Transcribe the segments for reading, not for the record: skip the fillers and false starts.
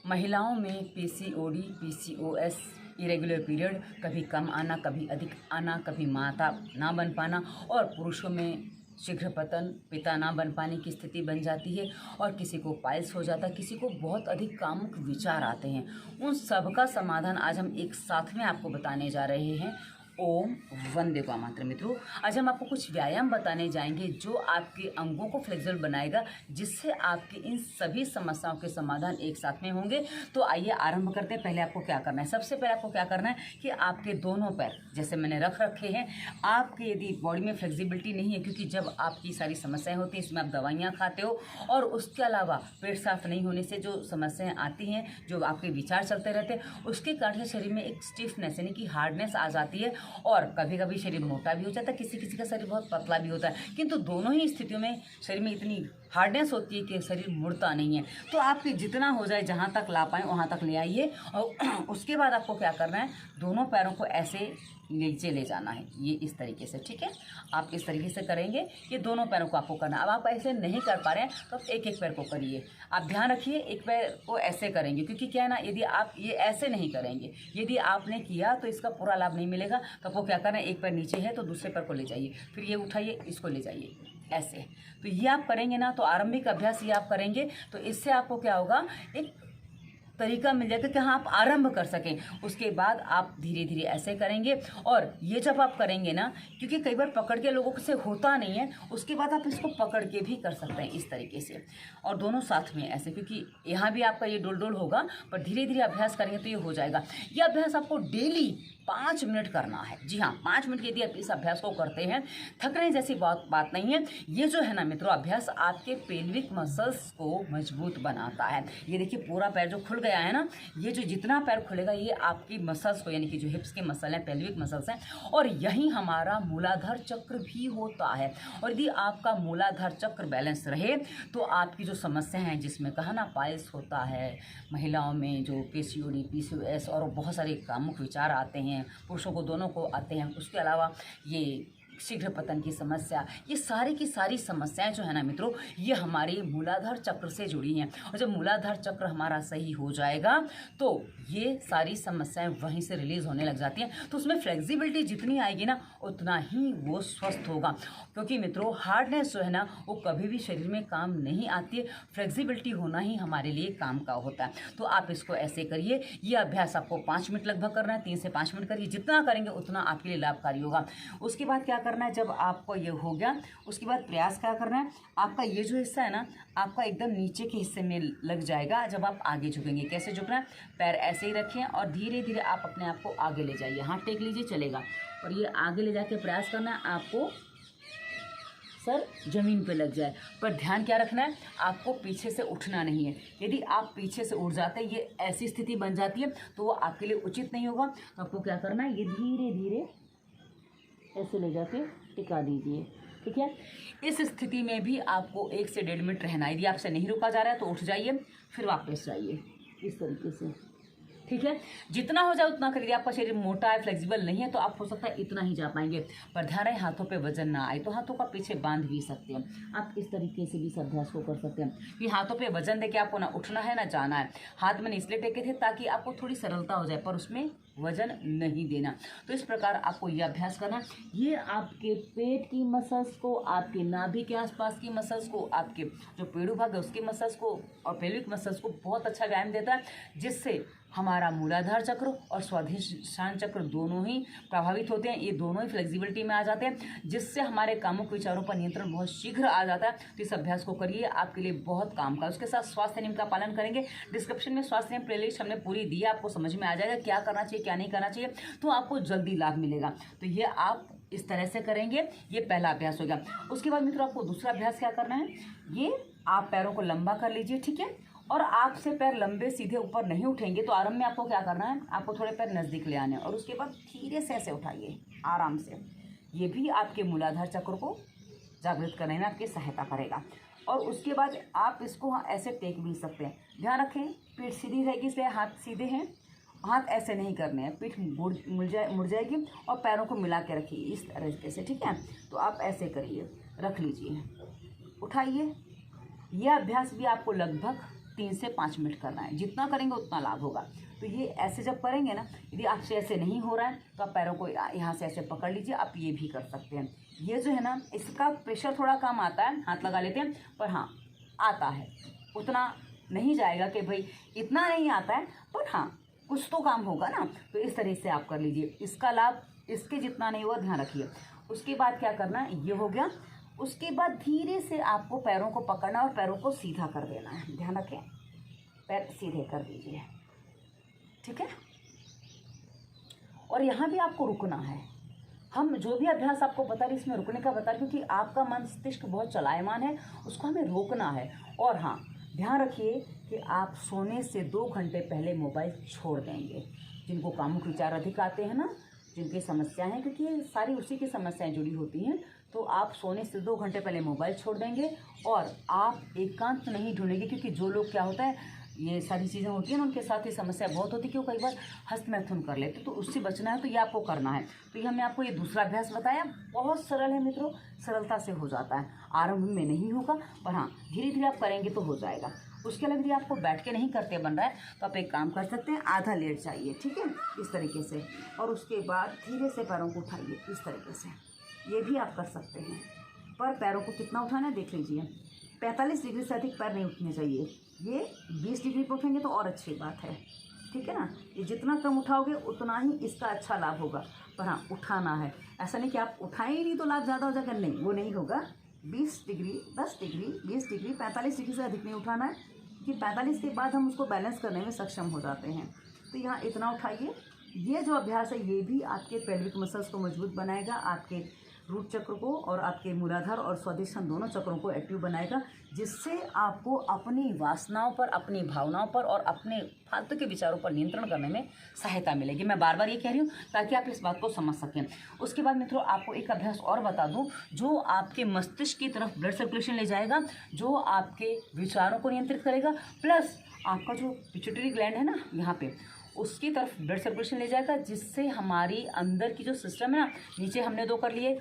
महिलाओं में PCOD, PCOS, irregular period, कभी कम आना, कभी अधिक आना, कभी माता ना बन पाना, और पुरुषों में शीघ्र पतन, पिता ना बन पाने की स्थिति बन जाती है, और किसी को पाइल्स हो जाता है, किसी को बहुत अधिक कामुक विचार आते हैं। उन सब का समाधान आज हम एक साथ में आपको बताने जा रहे हैं। ओम वंदे का मंत्र। मित्रों, आज हम आपको कुछ व्यायाम बताने जाएंगे जो आपके अंगों को फ्लेक्सिबल बनाएगा, जिससे आपकी इन सभी समस्याओं के समाधान एक साथ में होंगे। तो आइए आरंभ करते हैं। पहले आपको क्या करना है, सबसे पहले आपको क्या करना है कि आपके दोनों पैर जैसे मैंने रख रखे हैं, आपके यदि बॉडी में फ्लेक्सिबिलिटी नहीं है, क्योंकि जब आपकी सारी समस्याएं होती हैं इसमें आप दवाइयाँ खाते हो, और उसके अलावा पेट साफ नहीं होने से जो समस्याएं आती हैं, जो आपके विचार चलते रहते हैं, उसके कारण शरीर में एक स्टिफनेस यानी कि हार्डनेस आ जाती है, और कभी कभी शरीर मोटा भी हो जाता है, किसी किसी का शरीर बहुत पतला भी होता है। किंतु दोनों ही स्थितियों में शरीर में इतनी हार्डनेस होती है कि शरीर मुड़ता नहीं है। तो आपके जितना हो जाए, जहाँ तक ला पाएँ वहाँ तक ले आइए, और उसके बाद आपको क्या करना है, दोनों पैरों को ऐसे नीचे ले जाना है, ये इस तरीके से। ठीक है, आप इस तरीके से करेंगे, ये दोनों पैरों को आपको करना है। अब आप ऐसे नहीं कर पा रहे हैं तो आप एक एक पैर को करिए। आप ध्यान रखिए, एक पैर को ऐसे करेंगे, क्योंकि क्या है ना, यदि आप ये ऐसे नहीं करेंगे, यदि आपने किया तो इसका पूरा लाभ नहीं मिलेगा। तो आपको क्या करना है, एक पैर नीचे है तो दूसरे पैर को ले जाइए, फिर ये उठाइए, इसको ले जाइए, ऐसे। तो ये आप करेंगे ना, तो आरंभिक अभ्यास ये आप करेंगे, तो इससे आपको क्या होगा, एक तरीका मिल जाएगा कि हाँ आप आरंभ कर सकें। उसके बाद आप धीरे धीरे ऐसे करेंगे, और ये जब आप करेंगे ना, क्योंकि कई बार पकड़ के लोगों से होता नहीं है, उसके बाद आप इसको पकड़ के भी कर सकते हैं इस तरीके से, और दोनों साथ में ऐसे, क्योंकि यहाँ भी आपका ये डोल डोल होगा, पर धीरे धीरे अभ्यास करेंगे तो ये हो जाएगा। ये अभ्यास आपको डेली 5 मिनट करना है। जी हाँ, 5 मिनट यदि आप इस अभ्यास को करते हैं, थकने जैसी बात नहीं है। ये जो है ना मित्रों, अभ्यास आपके पेल्विक मसल्स को मजबूत बनाता है। ये देखिए, पूरा पैर जो खुल गया है ना, ये जो जितना पैर खुलेगा ये आपकी मसल्स को, यानी कि जो हिप्स के मसल हैं, पेल्विक मसल्स हैं, और यही हमारा मूलाधार चक्र भी होता है। और यदि आपका मूलाधार चक्र बैलेंस रहे तो आपकी जो समस्या हैं, जिसमें कहा ना पाइल्स होता है, महिलाओं में जो पीसीओडी, पीसीओएस और बहुत सारे कामुक विचार आते हैं, पुरुषों को दोनों को आते हैं, उसके अलावा ये शीघ्र पतन की समस्या, ये सारी की सारी समस्याएं जो है ना मित्रों, ये हमारे मूलाधार चक्र से जुड़ी हैं। और जब मूलाधार चक्र हमारा सही हो जाएगा तो ये सारी समस्याएं वहीं से रिलीज होने लग जाती हैं। तो उसमें फ्लेक्सिबिलिटी जितनी आएगी ना, उतना ही वो स्वस्थ होगा। क्योंकि मित्रों, हार्डनेस जो है ना, वो कभी भी शरीर में काम नहीं आती है, फ्लेक्सिबिलिटी होना ही हमारे लिए काम का होता है। तो आप इसको ऐसे करिए। ये अभ्यास आपको 5 मिनट लगभग करना है, 3 से 5 मिनट करिए। जितना करेंगे उतना आपके लिए लाभकारी होगा। उसके बाद क्या करना है, जब आपको ये हो गया, उसके बाद प्रयास क्या करना है, आपका ये जो हिस्सा है ना, आपका एकदम नीचे के हिस्से में लग जाएगा जब आप आगे झुकेंगे। कैसे झुकना है, पैर ऐसे ही रखें और धीरे धीरे आप अपने आप को आगे ले जाइए, हाथ टेक लीजिए, चलेगा। और ये आगे ले जाके प्रयास करना है, आपको सर जमीन पे लग जाए। पर ध्यान क्या रखना है, आपको पीछे से उठना नहीं है। यदि आप पीछे से उठ जाते हैं, ये ऐसी स्थिति बन जाती है, तो वो आपके लिए उचित नहीं होगा। तो आपको क्या करना है, ये धीरे धीरे ऐसे ले जाके टिका दीजिए। ठीक है, इस स्थिति में भी आपको 1 से 1.5 मिनट रहना है। यदि आपसे नहीं रुका जा रहा है तो उठ जाइए, फिर वापस जाइए, इस तरीके से। ठीक है, जितना हो जाए उतना करिए। आपका शरीर मोटा है, फ्लेक्सिबल नहीं है, तो आप हो सकता है इतना ही जा पाएंगे। पर ध्यान रहे, हाथों पे वजन ना आए, तो हाथों का पीछे बांध भी सकते हैं। आप इस तरीके से भी इस अभ्यास को कर सकते हैं कि हाथों पे वजन देके आपको ना उठना है ना जाना है। हाथ मैंने इसलिए टेके थे ताकि आपको थोड़ी सरलता हो जाए, पर उसमें वजन नहीं देना। तो इस प्रकार आपको ये अभ्यास करना। ये आपके पेट की मसल्स को, आपके नाभि के आसपास की मसल्स को, आपके जो पेड़ू भाग है उसकी मसल्स को और पेल्विक मसल्स को बहुत अच्छा व्यायाम देता है, जिससे हमारा मूलाधार चक्र और स्वाधिष्ठान चक्र दोनों ही प्रभावित होते हैं। ये दोनों ही फ्लेक्सिबिलिटी में आ जाते हैं, जिससे हमारे कामुक विचारों पर नियंत्रण बहुत शीघ्र आ जाता है। तो इस अभ्यास को करिए, आपके लिए बहुत काम का। उसके साथ स्वास्थ्य नियम का पालन करेंगे। डिस्क्रिप्शन में स्वास्थ्य नियम प्लेलिस्ट हमने पूरी दी है, आपको समझ में आ जाएगा क्या करना चाहिए क्या नहीं करना चाहिए, तो आपको जल्दी लाभ मिलेगा। तो ये आप इस तरह से करेंगे। ये पहला अभ्यास होगा। उसके बाद मित्रों, आपको दूसरा अभ्यास क्या करना है, ये आप पैरों को लंबा कर लीजिए। ठीक है, और आपसे पैर लंबे सीधे ऊपर नहीं उठेंगे, तो आरंभ में आपको क्या करना है, आपको थोड़े पैर नज़दीक ले आने हैं, और उसके बाद धीरे से ऐसे उठाइए आराम से। ये भी आपके मूलाधार चक्र को जागृत करने में आपकी सहायता करेगा। और उसके बाद आप इसको ऐसे टेक भी सकते हैं। ध्यान रखें, पीठ सीधी रहेगी, इसलिए हाथ सीधे हैं, हाथ ऐसे नहीं करने हैं, पीठ मुड़ जाएगी, और पैरों को मिला के रखिए इस तरीके से। ठीक है, तो आप ऐसे करिए, रख लीजिए, उठाइए। यह अभ्यास भी आपको लगभग 3 से 5 मिनट करना है। जितना करेंगे उतना लाभ होगा। तो ये ऐसे जब करेंगे ना, यदि आपसे ऐसे नहीं हो रहा है तो आप पैरों को यहाँ से ऐसे पकड़ लीजिए। आप ये भी कर सकते हैं। ये जो है ना, इसका प्रेशर थोड़ा कम आता है, हाथ लगा लेते हैं, पर हाँ आता है। उतना नहीं जाएगा कि भाई इतना नहीं आता है, पर हाँ कुछ तो काम होगा ना। तो इस तरह से आप कर लीजिए। इसका लाभ इसके जितना नहीं हुआ, ध्यान रखिए। उसके बाद क्या करना है, ये हो गया। उसके बाद धीरे से आपको पैरों को पकड़ना और पैरों को सीधा कर देना है। ध्यान रखें, पैर सीधे कर दीजिए, ठीक है। और यहाँ भी आपको रुकना है। हम जो भी अभ्यास आपको बता रहे इसमें रुकने का बता रहे, क्योंकि आपका मस्तिष्क बहुत चलायमान है, उसको हमें रोकना है। और हाँ, ध्यान रखिए कि आप सोने से 2 घंटे पहले मोबाइल छोड़ देंगे। जिनको कामुक विचार अधिक आते हैं ना, जिनकी समस्याएं हैं, क्योंकि ये सारी उसी की समस्याएं जुड़ी होती हैं, तो आप सोने से 2 घंटे पहले मोबाइल छोड़ देंगे। और आप एकांत नहीं ढूंढेंगे, क्योंकि जो लोग क्या होता है, ये सारी चीज़ें होती हैं ना, उनके साथ ही समस्या बहुत होती है कि वो कई बार हस्तमैथुन कर लेते, तो उससे बचना है। तो ये आपको करना है। तो ये हमने आपको ये दूसरा अभ्यास बताया, बहुत सरल है मित्रों, सरलता से हो जाता है। आरंभ में नहीं होगा, पर हाँ धीरे धीरे आप करेंगे तो हो जाएगा। उसके अलावा यदि आपको बैठ के नहीं करते बन रहा है तो आप एक काम कर सकते हैं, आधा लेट जाइए, ठीक है, इस तरीके से। और उसके बाद धीरे से पैरों को उठाइए इस तरीके से। ये भी आप कर सकते हैं। पर पैरों को कितना उठाना है देख लीजिए। 45 डिग्री से अधिक पैर नहीं उठने चाहिए। ये 20 डिग्री पर उठेंगे तो और अच्छी बात है, ठीक है ना। ये जितना कम उठाओगे उतना ही इसका अच्छा लाभ होगा। पर हाँ उठाना है, ऐसा नहीं कि आप उठाएं ही नहीं तो लाभ ज़्यादा हो जाएगा, नहीं, वो नहीं होगा। 20 डिग्री, 10 डिग्री, 20 डिग्री, 45 डिग्री से अधिक नहीं उठाना है, कि 45 के बाद हम उसको बैलेंस करने में सक्षम हो जाते हैं। तो यहाँ इतना उठाइए। ये जो अभ्यास है ये भी आपके पेल्विक मसल्स को मजबूत बनाएगा, आपके रूट चक्र को और आपके मूलाधार और स्वादिष्ठान दोनों चक्रों को एक्टिव बनाएगा, जिससे आपको अपनी वासनाओं पर, अपनी भावनाओं पर और अपने फालतू के विचारों पर नियंत्रण करने में सहायता मिलेगी। मैं बार बार ये कह रही हूँ ताकि आप इस बात को समझ सकें। उसके बाद मित्रों आपको एक अभ्यास और बता दूँ, जो आपके मस्तिष्क की तरफ ब्लड सर्कुलेशन ले जाएगा, जो आपके विचारों को नियंत्रित करेगा, प्लस आपका जो पिट्यूटरी ग्लैंड है ना यहाँ पे, उसकी तरफ ब्लड सर्कुलेशन ले जाएगा, जिससे हमारी अंदर की जो सिस्टम है ना, नीचे हमने 2 कर लिए,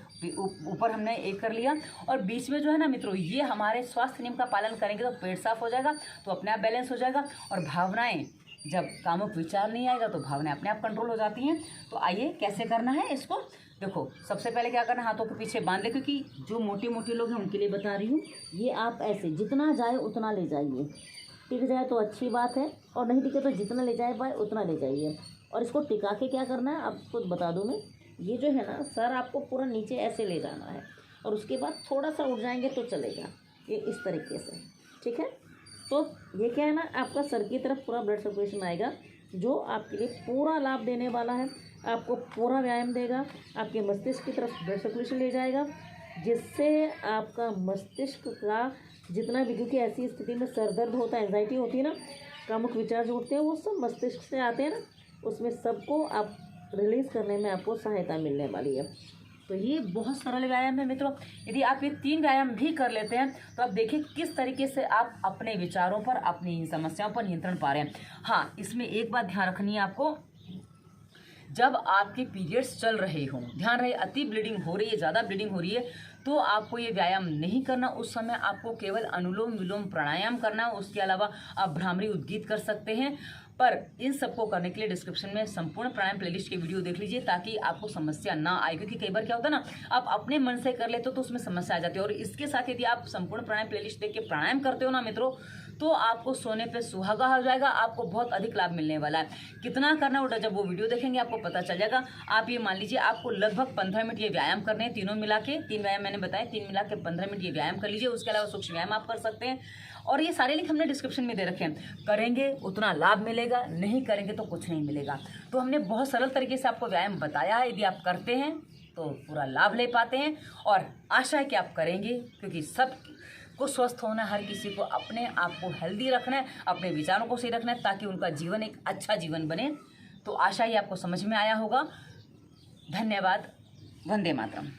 ऊपर हमने 1 कर लिया, और बीच में जो है ना मित्रों, ये हमारे स्वास्थ्य नियम का पालन करेंगे तो पेट साफ हो जाएगा, तो अपने आप बैलेंस हो जाएगा। और भावनाएं, जब कामुक विचार नहीं आएगा तो भावनाएं अपने आप कंट्रोल हो जाती हैं। तो आइए कैसे करना है इसको देखो। सबसे पहले क्या करना है, हाथों के पीछे बांध ले, क्योंकि जो मोटे मोटे लोग हैं उनके लिए बता रही हूँ। ये आप ऐसे जितना जाए उतना ले जाइए, टिक जाए तो अच्छी बात है, और नहीं टिके तो जितना ले जाए पाए उतना ले जाइए। और इसको टिका के क्या करना है आपको बता दूं मैं, ये जो है ना सर आपको पूरा नीचे ऐसे ले जाना है, और उसके बाद थोड़ा सा उठ जाएंगे तो चलेगा, ये इस तरीके से, ठीक है। तो ये क्या है ना, आपका सर की तरफ पूरा ब्लड सर्कुलेशन आएगा, जो आपके लिए पूरा लाभ देने वाला है, आपको पूरा व्यायाम देगा, आपके मस्तिष्क की तरफ ब्लड सर्कुलेशन ले जाएगा, जिससे आपका मस्तिष्क का जितना भी, क्योंकि ऐसी स्थिति में सर दर्द होता है, एंजाइटी होती है ना, कामुक विचार जो उठते हैं वो सब मस्तिष्क से आते हैं ना, उसमें सबको आप रिलीज़ करने में आपको सहायता मिलने वाली है। तो ये बहुत सरल व्यायाम है मित्रों। यदि आप ये 3 व्यायाम भी कर लेते हैं तो आप देखिए किस तरीके से आप अपने विचारों पर, अपनी समस्याओं पर नियंत्रण पा रहे हैं। हाँ, इसमें एक बात ध्यान रखनी है आपको, जब आपके पीरियड्स चल रहे हों, ध्यान रहे अति ब्लीडिंग हो रही है, ज़्यादा ब्लीडिंग हो रही है, तो आपको ये व्यायाम नहीं करना। उस समय आपको केवल अनुलोम विलोम प्राणायाम करना है। उसके अलावा आप भ्रामरी उद्गीत कर सकते हैं। पर इन सबको करने के लिए डिस्क्रिप्शन में संपूर्ण प्राणायाम प्लेलिस्ट की वीडियो देख लीजिए, ताकि आपको समस्या ना आए। क्योंकि कई बार क्या होता है ना, आप अपने मन से कर लेते हो तो उसमें समस्या आ जाती है। और इसके साथ यदि आप संपूर्ण प्राणायाम प्लेलिस्ट देख के प्राणायाम करते हो ना मित्रों, तो आपको सोने पे सुहागा हो जाएगा, आपको बहुत अधिक लाभ मिलने वाला है। कितना करना है जब वो वीडियो देखेंगे आपको पता चल जाएगा। आप ये मान लीजिए आपको लगभग 15 मिनट ये व्यायाम करने हैं, तीनों मिला के, 3 व्यायाम मैंने बताया, 3 मिला के 15 मिनट ये व्यायाम कर लीजिए। उसके अलावा सूक्ष्म व्यायाम आप कर सकते हैं, और ये सारे लिंक हमने डिस्क्रिप्शन में दे रखे हैं। करेंगे उतना लाभ मिलेगा, नहीं करेंगे तो कुछ नहीं मिलेगा। तो हमने बहुत सरल तरीके से आपको व्यायाम बताया है, यदि आप करते हैं तो पूरा लाभ ले पाते हैं। और आशा है कि आप करेंगे, क्योंकि सब को स्वस्थ होना है, हर किसी को अपने आप को हेल्दी रखना है, अपने विचारों को सही रखना है, ताकि उनका जीवन एक अच्छा जीवन बने। तो आशा ही आपको समझ में आया होगा। धन्यवाद। वंदे मातरम।